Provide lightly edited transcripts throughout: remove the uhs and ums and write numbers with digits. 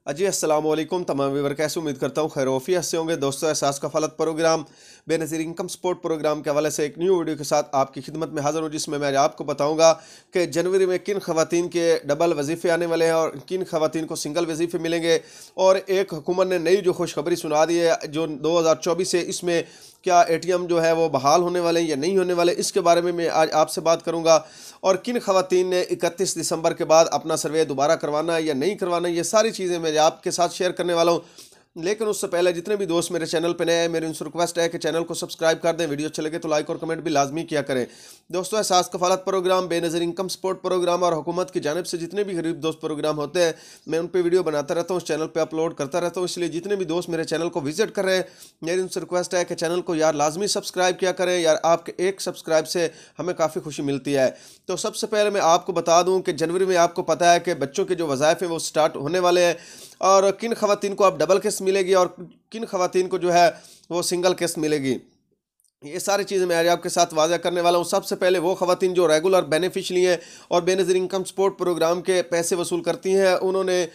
अजी अस्सलाम वालेकुम तमाम व्यूअर, कैसे उम्मीद करता हूँ खैरोफियत से होंगे। दोस्तों, Ehsaas Kafaalat program Benazir income support program के हवाले से एक न्यू वीडियो के साथ आपकी खिदमत में हाज़िर हूँ, जिसमें मैं आपको बताऊँगा कि जनवरी में किन ख़वातीन के डबल वजीफ़े आने वाले हैं और किन ख़वातीन को सिंगल वजीफ़े मिलेंगे। और एक हुकूमत ने नई जो खुशखबरी सुना दी है, जो 2024 है, इसमें क्या एटीएम जो है वो बहाल होने वाले हैं या नहीं होने वाले, इसके बारे में मैं आज आपसे बात करूंगा। और किन खवातीन ने 31 दिसंबर के बाद अपना सर्वे दोबारा करवाना है या नहीं करवाना, ये सारी चीज़ें मैं आपके साथ शेयर करने वाला हूँ। लेकिन उससे पहले जितने भी दोस्त मेरे चैनल पर नए हैं, मेरी उनसे रिक्वेस्ट है कि चैनल को सब्सक्राइब कर दें, वीडियो अच्छे लगे तो लाइक और कमेंट भी लाजमी किया करें। दोस्तों, Ehsaas Kafaalat program, Benazir income support program और हुकूमत की जानिब से जितने भी गरीब दोस्त प्रोग्राम होते हैं, मैं उन पर वीडियो बनाता रहता हूँ, उस चैनल पर अपलोड करता रहता हूँ। इसलिए जितने भी दोस्त मेरे चैनल को विजिट कर रहे हैं, मेरी उनसे रिक्वेस्ट है कि चैनल को यार लाजमी सब्सक्राइब किया करें। यार, आपके एक सब्सक्राइब से हमें काफ़ी खुशी मिलती है। तो सबसे पहले मैं आपको बता दूं कि जनवरी में आपको पता है कि बच्चों के जो वज़ाइफ हैं वो स्टार्ट होने वाले हैं, और किन खवातीन को अब डबल किस्त मिलेगी और किन खवातीन को जो है वो सिंगल किस्त मिलेगी, ये सारी चीज़ें मैं आज आपके साथ वाज़ा करने वाला हूँ। सबसे पहले वो खवातीन जो रेगुलर बेनिफिशरी हैं और बेनज़ीर इनकम सपोर्ट प्रोग्राम के पैसे वसूल करती हैं, उन्होंने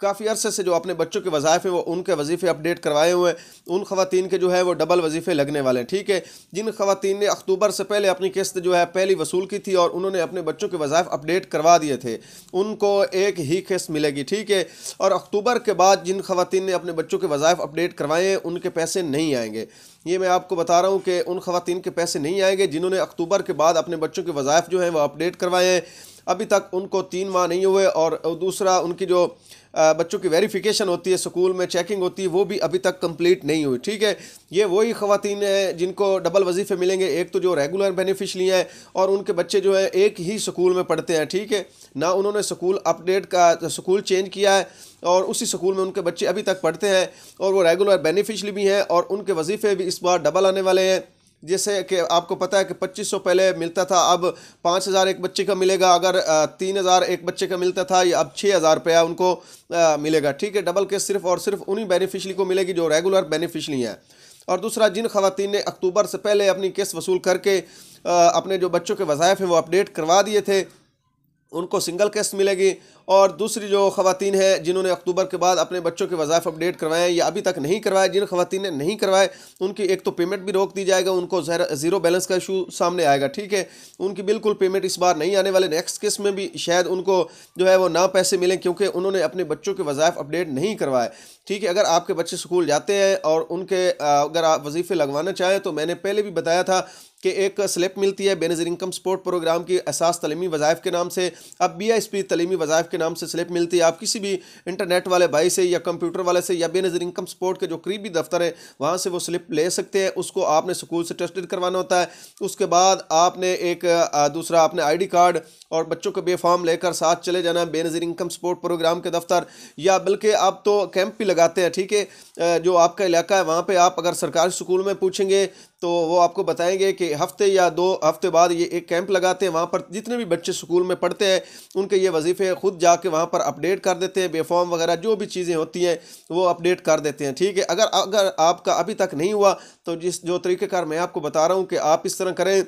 काफ़ी अरसे से जो अपने बच्चों के वज़ाइफ हैं वो उनके वजीफ़े अपडेट करवाए हुए हैं, उन खवातीन के जो है वो डबल वजीफ़े लगने वाले हैं। ठीक है, जिन खवातीन ने अक्टूबर से पहले अपनी किस्त जो है पहली वसूल की थी और उन्होंने अपने बच्चों के वज़ाइफ अपडेट करवा दिए थे, उनको एक ही किस्त मिलेगी। ठीक है, और अक्टूबर के बाद जिन खवातीन ने अपने बच्चों के वज़ाइफ अपडेट करवाए हैं उनके पैसे नहीं आएंगे। ये मैं आपको बता रहा हूँ कि उन खवातीन के पैसे नहीं आएंगे जिन्होंने अक्टूबर के बाद अपने बच्चों के वज़ाइफ जो हैं वो अपडेट करवाए हैं। अभी तक उनको 3 माह नहीं हुए, और दूसरा उनकी जो बच्चों की वेरिफिकेशन होती है, स्कूल में चेकिंग होती है, वो भी अभी तक कंप्लीट नहीं हुई। ठीक है, ये वही खवातीन हैं जिनको डबल वजीफ़े मिलेंगे। एक तो जो रेगुलर बेनिफिशरी हैं और उनके बच्चे जो है एक ही स्कूल में पढ़ते हैं। ठीक है, ना उन्होंने स्कूल अपडेट का स्कूल चेंज किया है और उसी स्कूल में उनके बच्चे अभी तक पढ़ते हैं, और वो रेगुलर बेनिफिशरी भी हैं और उनके वजीफ़े भी इस बार डबल आने वाले हैं। जैसे कि आपको पता है कि 2500 पहले मिलता था, अब 5000 एक बच्चे का मिलेगा। अगर 3000 एक बच्चे का मिलता था, ये अब 6000 रुपया उनको मिलेगा। ठीक है, डबल के सिर्फ और सिर्फ उन्हीं बेनिफिशरी को मिलेगी जो रेगुलर बेनिफिशरी हैं। और दूसरा, जिन खवातीन ने अक्टूबर से पहले अपनी किस्त वसूल करके अपने जो बच्चों के वज़ाइफ हैं वो अपडेट करवा दिए थे, उनको सिंगल किस्त मिलेगी। और दूसरी जो खवातीन हैं जिन्होंने अक्टूबर के बाद अपने बच्चों के वज़ाइफ अपडेट करवाए हैं या अभी तक नहीं करवाए, जिन खवातीन ने नहीं करवाए उनकी एक तो पेमेंट भी रोक दी जाएगा, उनको ज़ीरो बैलेंस का इशू सामने आएगा। ठीक है, उनकी बिल्कुल पेमेंट इस बार नहीं आने वाले। नेक्स्ट किस्त में भी शायद उनको जो है वो ना पैसे मिलें, क्योंकि उन्होंने अपने बच्चों के वज़ाइफ अपडेट नहीं करवाए। ठीक है, अगर आपके बच्चे स्कूल जाते हैं और उनके अगर आप वजीफ़े लगवाना चाहें तो मैंने पहले भी बताया था कि एक स्लिप मिलती है बेनज़ीर इनकम सपोर्ट प्रोग्राम की एहसास तलीमी वज़ाइफ के नाम से। अब BISP तलीमी वज़ाइफ के नाम से स्लिप मिलती है। आप किसी भी इंटरनेट वाले भाई से या कंप्यूटर वाले से या बेनज़ीर इनकम सपोर्ट के जो करीबी दफ्तर है वहाँ से वो स्लिप ले सकते हैं। उसको आपने स्कूल से टेस्टेड करवाना होता है। उसके बाद आपने एक दूसरा अपने ID कार्ड और बच्चों के बेफॉर्म लेकर साथ चले जाना बेनज़ीर इनकम सपोर्ट प्रोग्राम के दफ्तर, या बल्कि आप तो कैंप भी लगाते हैं। ठीक है, जो आपका इलाका है वहाँ पे आप अगर सरकारी स्कूल में पूछेंगे तो वो आपको बताएंगे कि हफ्ते या 2 हफ्ते बाद ये एक कैंप लगाते हैं। वहाँ पर जितने भी बच्चे स्कूल में पढ़ते हैं उनके ये वजीफ़े खुद जाके वहाँ पर अपडेट कर देते हैं, बेफॉर्म वगैरह जो भी चीज़ें होती हैं वो अपडेट कर देते हैं। ठीक है, अगर आपका अभी तक नहीं हुआ तो जो तरीक़ेकार मैं आपको बता रहा हूँ कि आप इस तरह करें,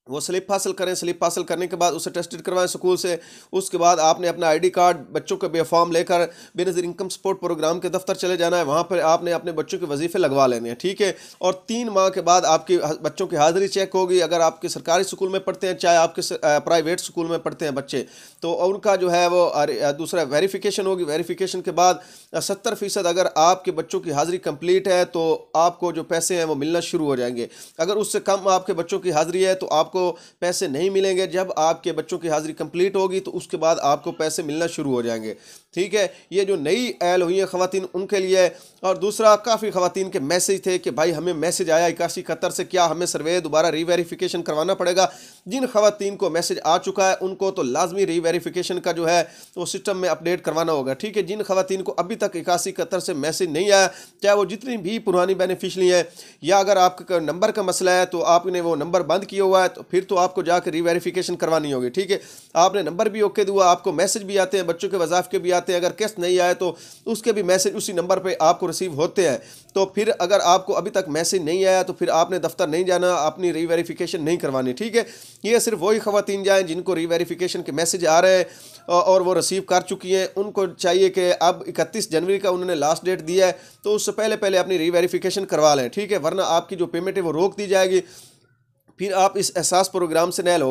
वो स्लिप हासिल करें। स्लिप हासिल करने के बाद उसे टेस्टेड करवाएं स्कूल से। उसके बाद आपने अपना ID कार्ड, बच्चों के बेफॉर्म लेकर बेनज़ीर इनकम सपोर्ट प्रोग्राम के दफ्तर चले जाना है। वहाँ पर आपने अपने बच्चों के वजीफ़े लगवा लेने हैं। ठीक है, और 3 माह के बाद आपकी बच्चों की हाज़िरी चेक होगी। अगर आपके सरकारी स्कूल में पढ़ते हैं चाहे आपके प्राइवेट स्कूल में पढ़ते हैं बच्चे, तो उनका जो है वो दूसरा वेरिफिकेशन होगी। वेरिफिकेशन के बाद 70% अगर आपके बच्चों की हाज़िरी कंप्लीट है तो आपको जो पैसे हैं वो मिलना शुरू हो जाएंगे। अगर उससे कम आपके बच्चों की हाज़िरी है तो आपको पैसे नहीं मिलेंगे। जब आपके बच्चों की हाज़िरी कंप्लीट होगी तो उसके बाद आपको पैसे मिलना शुरू हो जाएंगे। ठीक है, ये जो नई ऐल हुई है ख़वातीन उनके लिए। और दूसरा, काफ़ी ख़वातीन के मैसेज थे कि भाई हमें मैसेज आया 81 71 से, क्या हमें सर्वे दोबारा रीवेरिफिकेशन करवाना पड़ेगा। जिन ख़वातीन को मैसेज आ चुका है उनको तो लाजमी रीवेरिफिकेशन का जो है वो सिस्टम में अपडेट करवाना होगा। ठीक है, जिन ख़वातीन को अभी तक 81 71 से मैसेज नहीं आया, चाहे वो जितनी भी पुरानी बेनिफिशरी है, या अगर आपका नंबर का मसला है तो आपने वो नंबर बंद किया हुआ है, तो फिर तो आपको जाकर रीवेरिफिकेशन करवानी होगी। ठीक है, आपने नंबर भी ओके दिया, आपको मैसेज भी आते हैं, बच्चों के वज़ाइफ के भी आते हैं, अगर किस्त नहीं आए तो उसके भी मैसेज उसी नंबर पे आपको रिसीव होते हैं। तो फिर अगर आपको अभी तक मैसेज नहीं आया तो फिर आपने दफ्तर नहीं जाना, अपनी रीवेरिफिकेशन नहीं करवानी। ठीक है, ये सिर्फ वही ख़वातीन जाएँ जिनको रीवेरिफिकेशन के मैसेज आ रहे हैं और वो रिसीव कर चुकी हैं। उनको चाहिए कि अब 31 जनवरी का उन्होंने लास्ट डेट दिया है, तो उससे पहले पहले अपनी रीवेरिफिकेशन करवा लें। ठीक है, वरना आपकी जो पेमेंट है वो रोक दी जाएगी, फिर आप इस एहसास प्रोग्राम से नैल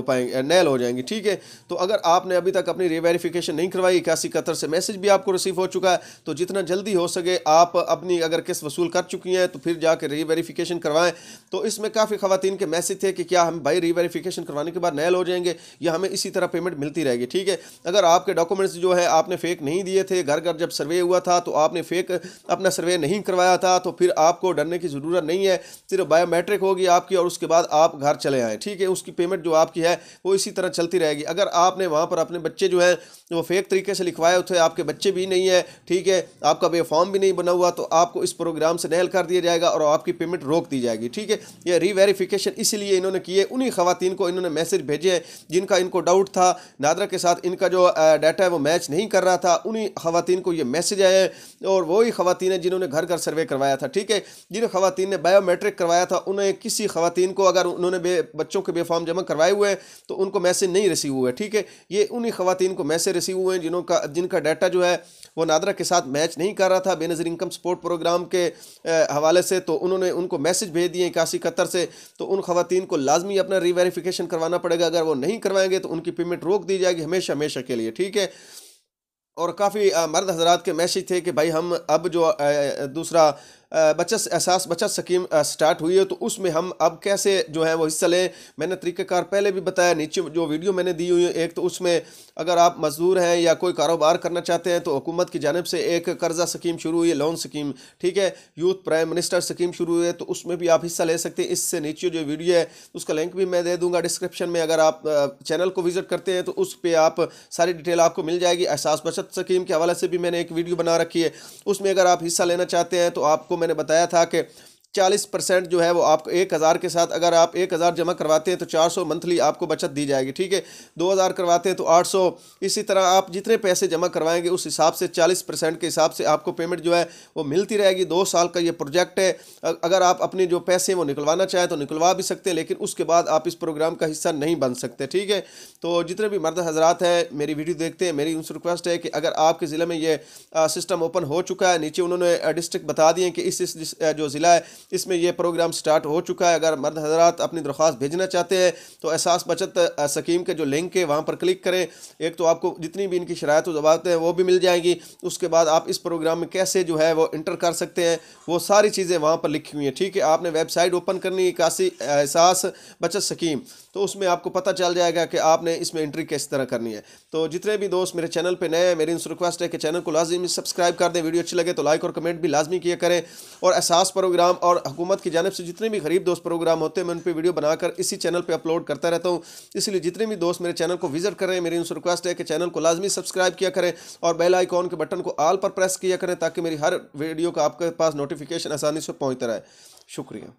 हो जाएंगे। ठीक है, तो अगर आपने अभी तक अपनी रीवेरिफिकेशन नहीं करवाई, 81 कतर से मैसेज भी आपको रिसीव हो चुका है, तो जितना जल्दी हो सके आप अपनी अगर किस्त वसूल कर चुकी हैं तो फिर जाकर रीवेरिफिकेशन करवाएं। तो इसमें काफ़ी ख़वातीन के मैसेज थे कि क्या हम भाई रीवेरिफिकेशन करवाने के बाद नैल हो जाएंगे या हमें इसी तरह पेमेंट मिलती रहेगी। ठीक है, अगर आपके डॉक्यूमेंट्स जो है आपने फेक नहीं दिए थे, घर घर जब सर्वे हुआ था तो आपने फेक अपना सर्वे नहीं करवाया था, तो फिर आपको डरने की ज़रूरत नहीं है, सिर्फ बायोमेट्रिक होगी आपकी और उसके बाद आप घर चले आए। ठीक है, उसकी पेमेंट जो आपकी है वो इसी तरह चलती रहेगी। अगर आपने वहां पर अपने बच्चे जो है वो फेक तरीके से लिखवाए थे, आपके बच्चे भी नहीं है, ठीक है, आपका बे फॉर्म भी नहीं बना हुआ, तो आपको इस प्रोग्राम से नहल कर दिया जाएगा और आपकी पेमेंट रोक दी जाएगी। ठीक है, ये रीवेरिफिकेशन इसीलिए इन्होंने की है, उन्हीं खवातीन को इन्होंने मैसेज भेजे हैं जिनका इनको डाउट था नादरा के साथ इनका जो डाटा है वो मैच नहीं कर रहा था, उन्हीं खवातीन को ये मैसेज आया है और वही खवातीन है जिन्होंने घर घर सर्वे करवाया था। ठीक है, जिन खवातीन ने बायोमेट्रिक करवाया था उन्हें किसी खवातीन को अगर उन्होंने बच्चों के बेफॉर्म जमा करवाए हुए हैं तो उनको मैसेज नहीं रिसीव हुआ है। ठीक है, ये उन्हीं खवातीन को मैसेज रिसीव हुए हैं जिनका डाटा जो है वो नादरा के साथ मैच नहीं कर रहा था बेनज़ीर इनकम सपोर्ट प्रोग्राम के हवाले से, तो उन्होंने उनको मैसेज भेज दिए 81 कतर से। तो उन खवातीन को लाजमी अपना रीवेरिफिकेशन करवाना पड़ेगा, अगर वो नहीं करवाएंगे तो उनकी पेमेंट रोक दी जाएगी हमेशा हमेशा के लिए। ठीक है, और काफ़ी मर्द हजरात के मैसेज थे कि भाई हम अब जो दूसरा बचत स्कीम स्टार्ट हुई है तो उसमें हम अब कैसे जो है वो हिस्सा लें। मैंने तरीक़ाकार पहले भी बताया, नीचे जो वीडियो मैंने दी हुई है एक, तो उसमें अगर आप मजदूर हैं या कोई कारोबार करना चाहते हैं तो हुकूमत की जानिब से एक कर्जा स्कीम शुरू हुई है, लोन स्कीम। ठीक है, यूथ प्राइम मिनिस्टर स्कीम शुरू हुई है, तो उसमें भी आप हिस्सा ले सकते हैं। इससे नीचे जो वीडियो है उसका लिंक भी मैं दे दूंगा डिस्क्रिप्शन में, अगर आप चैनल को विजिट करते हैं तो उस पर आप सारी डिटेल आपको मिल जाएगी। एहसास बचत स्कीम के हवाले से भी मैंने एक वीडियो बना रखी है, उसमें अगर आप हिस्सा लेना चाहते हैं तो आपको मैंने बताया था कि 40% जो है वो आपको 1000 के साथ, अगर आप 1000 जमा करवाते हैं तो 400 मंथली आपको बचत दी जाएगी। ठीक है, 2000 करवाते हैं तो 800, इसी तरह आप जितने पैसे जमा करवाएंगे उस हिसाब से 40% के हिसाब से आपको पेमेंट जो है वो मिलती रहेगी। 2 साल का ये प्रोजेक्ट है, अगर आप अपने जो पैसे वो निकलवाना चाहें तो निकलवा भी सकते हैं, लेकिन उसके बाद आप इस प्रोग्राम का हिस्सा नहीं बन सकते। ठीक है, तो जितने भी मर्द हजरात हैं मेरी वीडियो देखते हैं, मेरी उनसे रिक्वेस्ट है कि अगर आपके ज़िले में ये सिस्टम ओपन हो चुका है, नीचे उन्होंने डिस्ट्रिक्ट बता दिए कि इस जो ज़िला है इसमें यह प्रोग्राम स्टार्ट हो चुका है, अगर मर्द हजरात अपनी दरख्वास्त भेजना चाहते हैं तो एहसास बचत स्कीम के जो लिंक है वहाँ पर क्लिक करें। एक तो आपको जितनी भी इनकी शराइत ज़वाबत हैं वो भी मिल जाएंगी, उसके बाद आप इस प्रोग्राम में कैसे जो है वो इंटर कर सकते हैं वो सारी चीज़ें वहाँ पर लिखी हुई हैं। ठीक है, आपने वेबसाइट ओपन करनी है एहसास बचत स्कीम, तो उसमें आपको पता चल जाएगा कि आपने इसमें एंट्री किस तरह करनी है। तो जितने भी दोस्त मेरे चैनल पे नए हैं मेरी उनसे रिक्वेस्ट है कि चैनल को लाजमी सब्सक्राइब कर दें, वीडियो अच्छी लगे तो लाइक और कमेंट भी लाजमी किया करें। और एहसास प्रोग्राम और हुकूमत की जानिब से जितने भी गरीब दोस्त प्रोग्राम होते हैं मैं उन पर वीडियो बनाकर इसी चैनल पर अपलोड करता रहता हूँ, इसलिए जितने भी दोस्त मेरे चैनल को विजिट करें मेरी उनसे रिक्वेस्ट है कि चैनल को लाजमी सब्सक्राइब किया करें और बेल आइकॉन के बटन को ऑल पर प्रेस किया करें ताकि मेरी हर वीडियो का आपके पास नोटिफिकेशन आसानी से पहुँचता रहे। शुक्रिया।